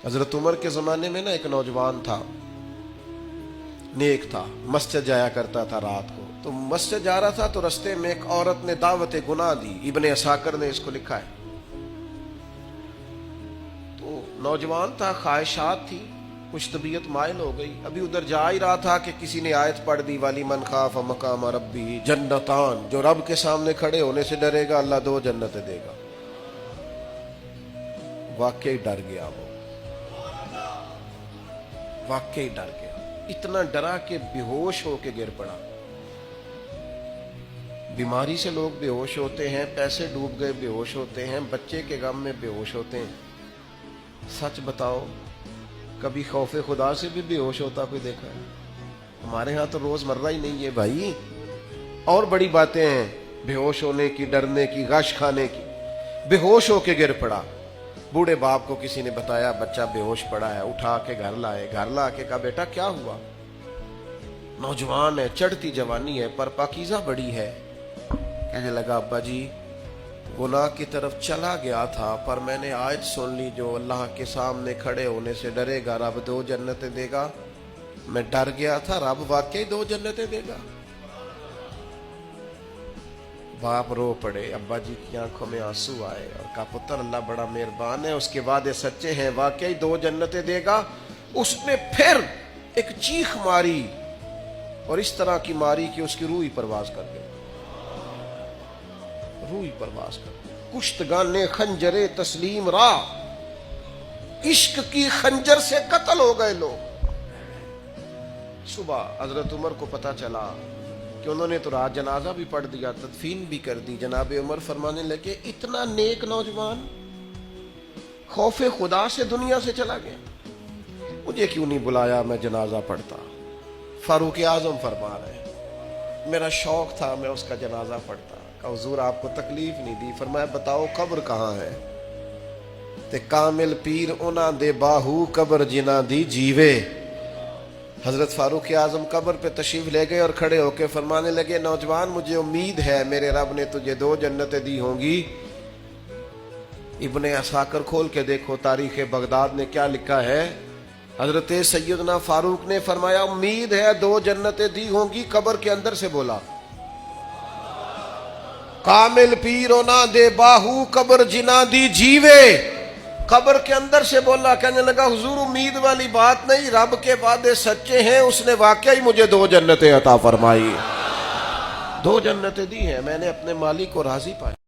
हजरत उमर के ज़माने में ना एक नौजवान था, नेक था, मस्जिद जाया करता था रात को। तो मस्जिद जा रहा था तो रास्ते में एक औरत ने दावत गुनाह दी। इब्ने असाकर ने इसको लिखा है। तो नौजवान था, ख्वाहिशात थी, कुछ तबीयत माइल हो गई। अभी उधर जा ही रहा था कि किसी ने आयत पढ़ दी, वाली मन खाफ मकाम रब्बी जन्नतान, जो रब के सामने खड़े होने से डरेगा अल्लाह 2 जन्नतें देगा। वाकई डर गया वो, वाकई डर गया। इतना डरा कि बेहोश होके गिर पड़ा। बीमारी से लोग बेहोश होते हैं, पैसे डूब गए बेहोश होते हैं, बच्चे के गम में बेहोश होते हैं। सच बताओ, कभी खौफे खुदा से भी बेहोश होता कोई देखा है? हमारे यहाँ तो रोजमर्रा ही नहीं है भाई। और बड़ी बातें हैं, बेहोश होने की, डरने की, गश खाने की। बेहोश होके गिर पड़ा। बूढ़े बाप को किसी ने बताया बच्चा बेहोश पड़ा है, उठा के घर लाए। घर ला के कहा बेटा क्या हुआ? नौजवान है, चढ़ती जवानी है, पर पाकीज़ा बड़ी है। कहने लगा अब्बा जी, गुनाह की तरफ चला गया था, पर मैंने आयत सुन ली, जो अल्लाह के सामने खड़े होने से डरेगा रब 2 जन्नतें देगा। मैं डर गया था, रब वाकई 2 जन्नतें देगा। बाप रो पड़े, अब्बा जी की आंखों में आंसू आए और कहा पुत्र अल्लाह बड़ा मेहरबान है, उसके वादे सच्चे हैं, वाकई 2 जन्नतें देगा। उसने फिर एक चीख मारी और इस तरह की मारी कि उसकी रूह ही परवाज कर गई, रूह ही परवाज कर गई। कुश्तगाने खंजरे तस्लीम रा, इश्क की खंजर से कत्ल हो गए लोग। सुबह हजरत उमर को पता चला कि उन्होंने तो रात जनाजा भी पढ़ दिया, तदफीन भी कर दी। जनाब उमर फरमाने लगे इतना नेक नौजवान खौफे खुदा से दुनिया से चला गया, मुझे क्यों नहीं बुलाया, मैं जनाजा पढ़ता। फारूक आजम फरमा रहे, मेरा शौक था, मैं उसका जनाजा पढ़ता। कहा हुजूर आपको तकलीफ नहीं दी? फरमाया बताओ कब्र कहाँ है? ते कामिल पीर उना दे बाहू कब्र जिना दी जीवे। हजरत फारूक आजम कब्र पे तशरीफ ले गए और खड़े होकर फरमाने लगे नौजवान मुझे उम्मीद है मेरे रब ने तुझे 2 जन्नतें दी होंगी। इब्ने असाकर खोल के देखो तारीख बगदाद ने क्या लिखा है। हजरत सैयदना फारूक ने फरमाया उम्मीद है 2 जन्नतें दी होंगी। कब्र के अंदर से बोला कामिल पीरो ना दे बाहू कब्र जिना दी जीवे। कब्र के अंदर से बोला, कहने लगा हुजूर उम्मीद वाली बात नहीं, रब के वादे सच्चे हैं, उसने वाकई मुझे 2 जन्नतें अता फरमाई, 2 जन्नतें दी हैं, मैंने अपने मालिक को राजी पाया।